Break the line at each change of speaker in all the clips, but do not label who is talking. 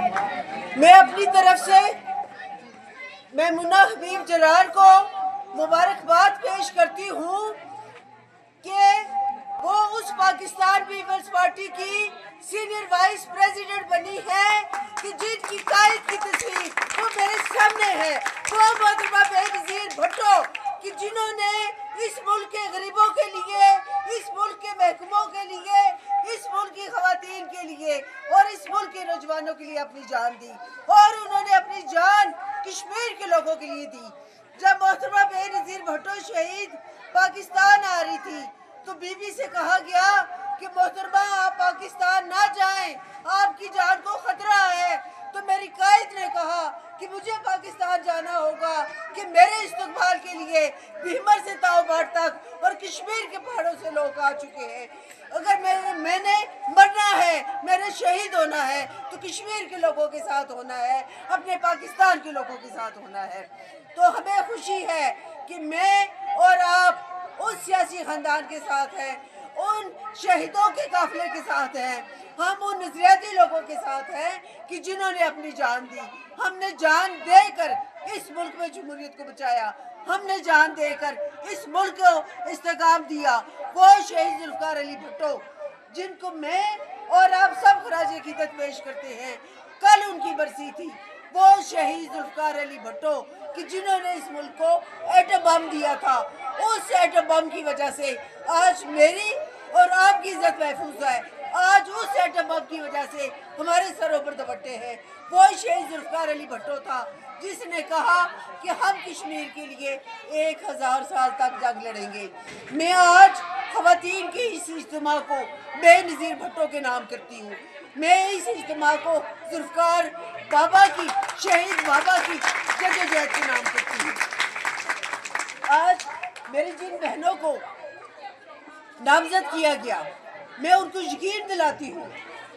मैं अपनी तरफ से मैमुना हबीब जलाल को मुबारकबाद पेश करती हूँ कि वो उस पाकिस्तान पीपल्स पार्टी की सीनियर वाइस प्रेसिडेंट बनी है कि जिनकी कायद की तस्वीर वो मेरे सामने है। वो मोहतरमा बेनज़ीर भुट्टो कि जिन्होंने इस मुल्क के गरीबों के लिए, इस मुल्क के महकूमों के लिए, इस मुल्क की खवातीन के लिए और इस मुल्क के नौजवानों के लिए अपनी जान दी, और उन्होंने अपनी जान कश्मीर के लोगों के लिए दी। जब मोहतरमा बेनज़ीर भुट्टो शहीद पाकिस्तान आ रही थी तो बीबी से कहा गया कि मोहतरमा आप पाकिस्तान ना जाएं, आपकी जान को खतरा है। तो मेरी कायद ने कहा कि मुझे पाकिस्तान जाना होगा कि मेरे इस्तकबाल के लिए भीमर से ताओबाड़ तक और कश्मीर के पहाड़ों से लोग आ चुके हैं। अगर मैंने मरना है, मेरे शहीद होना है तो कश्मीर के लोगों के साथ होना है, अपने पाकिस्तान के लोगों के साथ होना है। तो हमें खुशी है कि मैं और आप उस सियासी खानदान के साथ हैं, उन शहीदों के काफिले के साथ हैं, हम उन नजरियाती लोगों के साथ हैं कि जिन्होंने अपनी जान दी। हमने जान देकर इस मुल्क में जमहूरियत को बचाया, हमने जान देकर इस मुल्क को इस्तेकाम दिया। वो शहीद जुल्फ़िकार अली भुट्टो जिनको मैं और आप सब खराज अक़ीदत पेश करते हैं, कल उनकी बरसी थी। वो शहीद जुल्फ़िकार अली भुट्टो कि जिन्होंने इस मुल्क को एटम बम दिया था, उस एटम बम की वजह से आज मेरी और आपकी इज्जत महफूज है। आज उस एटम बम की वजह से हमारे सरों पर दुपट्टे हैं। वो शहीद जुल्फ़िकार अली भुट्टो था जिसने कहा कि हम कश्मीर के लिए 1000 साल तक जंग लड़ेंगे। मैं आज ख़वातीन के इस इज्तिमा को बेनज़ीर भुट्टो के नाम करती हूँ। मैं इस इज्तिमा को जुल्फ़िकार बाबा की, शहीद बाबा की जद्दोजहद के नाम करती हूँ। आज मेरी जिन बहनों को नामजद किया गया, मैं उनको यकीन दिलाती हूँ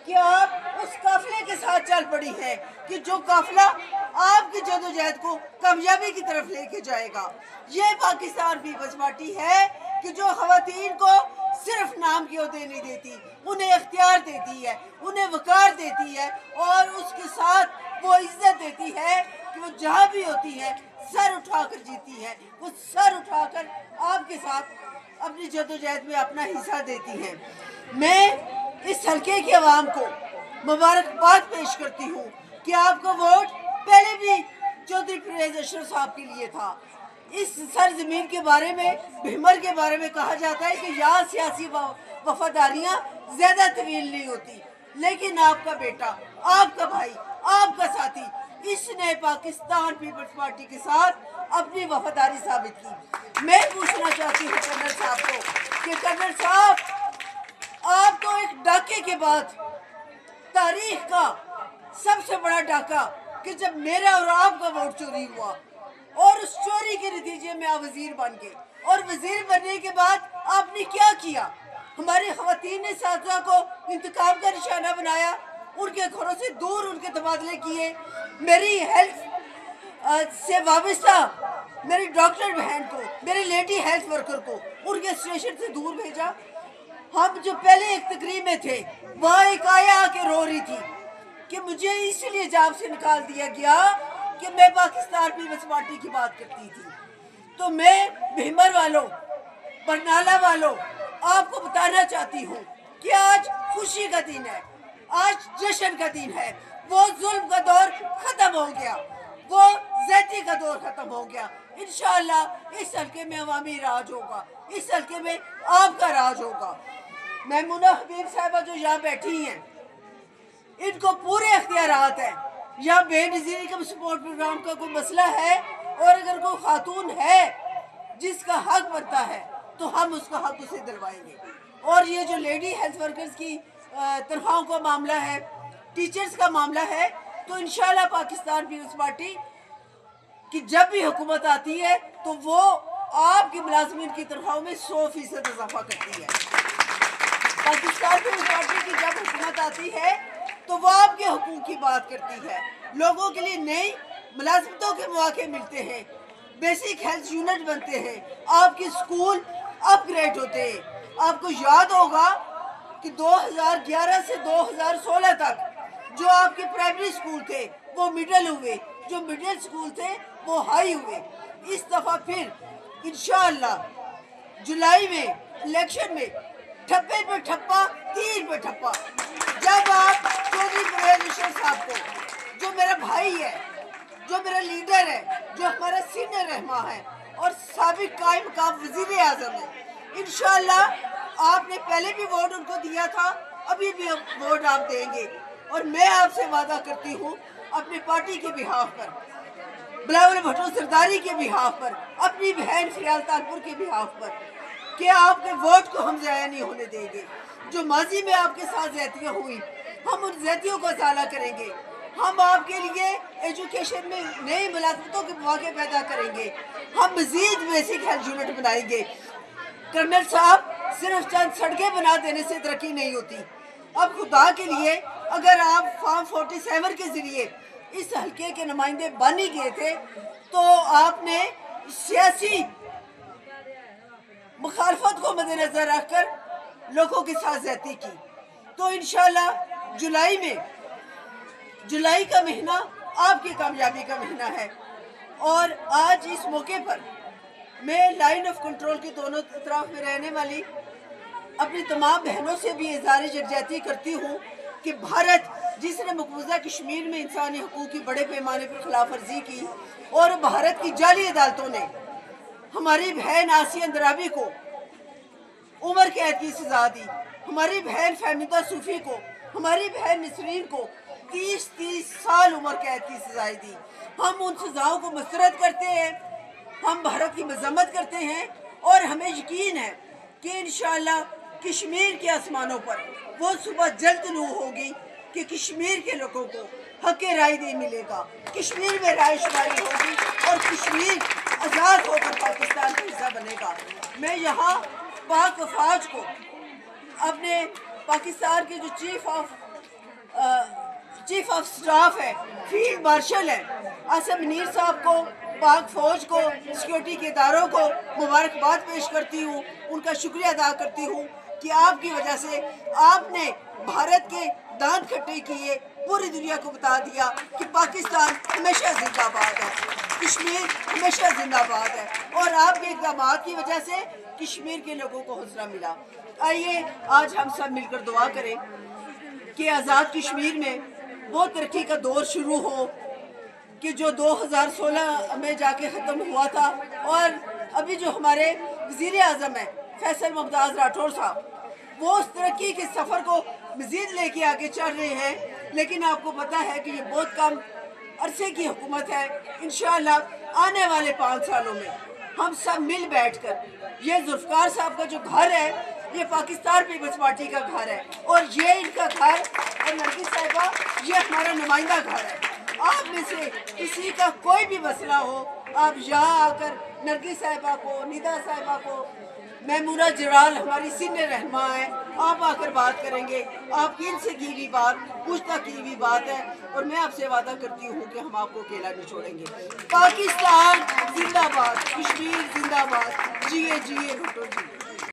कि आप उस काफिले के साथ चल पड़ी हैं कि जो काफिला आपकी जद्दोजहद को कामयाबी की तरफ लेके जाएगा। ये पाकिस्तान पीपल्स पार्टी है कि जो खवातीन को सिर्फ नाम की ओहदे नहीं देती, उन्हें इख्तियार देती है, उन्हें वकार देती है और उसके साथ वो इज्जत देती है कि वो जहाँ भी होती है सर उठाकर जीती है। वो सर उठाकर आपके साथ अपनी जद्दोजहद में अपना हिस्सा देती है। मैं इस हल्के के अवाम को मुबारकबाद पेश करती हूँ कि आपका वोट पहले भी चौधरी परवेज़ अशरफ साहब के लिए था। इस सरजमीन के बारे में, भीमर के बारे में कहा जाता है कि यहाँ सियासी वफादारियाँ ज़्यादा तवील नहीं होती, लेकिन आपका बेटा, आपका भाई, आपका साथी, इसने पाकिस्तान पीपल्स पार्टी के साथ अपनी वफादारी साबित की। मैं पूछना चाहती हूँ कर्नल साहब को कि कर्नल साहब, आप तो एक डाके के बाद तारीख का सबसे बड़ा डाका कि जब मेरा और आपका वोट चोरी हुआ और उस चोरी के नतीजे में आप वजीर बन गए, और वजीर बनने के बाद आपने क्या किया? हमारी खवातीन ने साथियों को इंतकाम का निशाना बनाया, उनके घरों से दूर उनके तबादले किए। मेरी हेल्थ से वाबस्ता मेरी डॉक्टर बहन को, मेरी लेडी हेल्थ वर्कर को उनके स्टेशन से दूर भेजा। हम जो पहले एक तकरीब में थे, वहाँ एक आया आके रो रही थी कि मुझे इसलिए जॉब से निकाल दिया गया कि मैं पाकिस्तान पीपल्स पार्टी की बात करती थी। तो मैं भीमर वालों, बरनाला वालों, आपको बताना चाहती हूँ कि आज खुशी का दिन है, आज जश्न का दिन है। वो जुल्म का दौर खत्म हो गया, वो ज़्यादती का दौर खत्म हो गया। इंशाअल्लाह इस हल्के में अवामी राज होगा, इस हल्के में आपका राज होगा। मैमुना हबीब साहिबा जो यहाँ बैठी हैं, इनको पूरे इख्तियारात हैं। यहाँ बेनज़ीरी का सपोर्ट प्रोग्राम का कोई मसला है और अगर कोई खातून है जिसका हक बनता है तो हम उसका हक उसे दिलवाएंगे। और ये जो लेडी हेल्थ वर्कर्स की तनख्वाहों का मामला है, टीचर्स का मामला है, तो इंशाल्लाह पाकिस्तान पीपल्स पार्टी की जब भी हुकूमत आती है तो वो आपकी मुलाजमीन की तनख्वाहों में 100% इजाफा करती है। पाकिस्तान पीपल्स पार्टी की जब हुकूमत आती है तो वो आपके हुकूक की बात करती है। लोगों के लिए नई मुलाजमतों के मौके मिलते हैं, बेसिक हेल्थ यूनिट बनते हैं, आपके स्कूल अपग्रेड होते हैं। आपको याद होगा कि 2011 से 2016 तक जो आपके प्राइमरी स्कूल थे वो मिडिल हुए, जो मिडिल स्कूल थे वो हाई हुए। इस दफ़ा फिर इंशाअल्लाह जुलाई में इलेक्शन में ठप्पे पे ठप्पा, तीर पे ठप्पा। जब आप चौधरी परवेज अशरफ साहब को, जो मेरा भाई है, जो मेरा लीडर है, जो हमारा सीनियर रहमा है और साबिक कायम मकाम वजीर आज़म है, इंशाअल्लाह आपने पहले भी वोट उनको दिया था, अभी भी वोट आप देंगे। और मैं आपसे वादा करती हूँ अपनी पार्टी के बिहाफ पर, बिलावल भुट्टो सरदारी के बिहाफ पर, अपनी बहन फ़ियाल तालपुर के बिहाफ पर, कि आपके वोट को हम ज़ाया नहीं होने देंगे। जो माजी में आपके साथ ज़्यादतियाँ हुई, हम उन ज़्यादतियों को ज़ाला करेंगे। हम आपके लिए एजुकेशन में नई मुलाजमतों के मौके पैदा करेंगे। हम मज़ीद बेसिक हेल्थ यूनिट बनाएंगे। कर्नल साहब, सिर्फ चंद सड़कें बना देने से तरक्की नहीं होती। अब खुदा के लिए अगर आप फॉर्म 47 के ज़रिए इस हल्के के नुमाइंदे बन ही गए थे, तो आपने सियासी मुखालफत को मद्देनजर रखकर लोगों के साथ ज़्यादती की। तो इंशाअल्लाह जुलाई का महीना आपकी कामयाबी का महीना है। और आज इस मौके पर मैं लाइन ऑफ कंट्रोल के दोनों तरफ में रहने वाली अपनी तमाम बहनों से भी इज़हार यकजहती करती हूँ कि भारत जिसने मकबूजा कश्मीर में इंसानी हकूक़ की बड़े पैमाने पर खिलाफ वर्जी की और भारत की जाली अदालतों ने हमारी बहन आसिया अंद्राबी को उम्र कैद की सज़ा दी, हमारी बहन फहमीदा सूफी को, हमारी बहन नसरीन को 30 साल उम्र कैद की सजाएं दी। हम उन सज़ाओं को मसरत करते हैं, हम भारत की मजम्मत करते हैं और हमें यकीन है कि इंशाअल्लाह कश्मीर के आसमानों पर वो सुबह जल्द तलू होगी कि कश्मीर के लोगों को हक़ राय नहीं मिलेगा, कश्मीर में राय शुमारी होगी और कश्मीर आज़ाद होकर पाकिस्तान का हिस्सा बनेगा। मैं यहाँ पाक फ़ौज को, अपने पाकिस्तान के जो चीफ ऑफ स्टाफ है, फील्ड मार्शल है, आसिम मुनीर साहब को, पाक फ़ौज को, सिक्योरिटी के इदारों को मुबारकबाद पेश करती हूँ, उनका शुक्रिया अदा करती हूँ कि आपकी वजह से आपने भारत के दांत खट्टे किए, पूरी दुनिया को बता दिया कि पाकिस्तान हमेशा जिंदाबाद है, कश्मीर हमेशा जिंदाबाद है। और आपके इक़दाम की वजह से कश्मीर के लोगों को हौसला मिला। आइए आज हम सब मिलकर दुआ करें कि आज़ाद कश्मीर में वो तरक्की का दौर शुरू हो कि जो 2016 में जाके ख़त्म हुआ था। और अभी जो हमारे वज़ीर आज़म है फैसल मुमताज़ राठौर साहब, वो उस तरक्की के सफ़र को मज़ीद लेके आगे चल रहे हैं। लेकिन आपको पता है कि ये बहुत कम अरसे की हुकूमत है। इंशाअल्लाह आने वाले 5 सालों में हम सब मिल बैठकर, ये जुल्फ़िकार साहब का जो घर है, ये पाकिस्तान पीपल्स पार्टी का घर है और ये इनका घर, और नरगिस साहिबा ये हमारा नुमाइंदा घर है। आप में से किसी का कोई भी मसला हो, आप यहाँ आकर नरगिस साहिबा को, निदा साहिबा को, मैमूना जलाल हमारी सीनियर रहनुमा है, आप आकर बात करेंगे। आपकी इनसे की हुई बात कुछ तक की हुई बात है और मैं आपसे वादा करती हूँ कि हम आपको अकेला नहीं छोड़ेंगे। पाकिस्तान जिंदाबाद, कश्मीर जिंदाबाद, जिए जिए भुट्टो जी।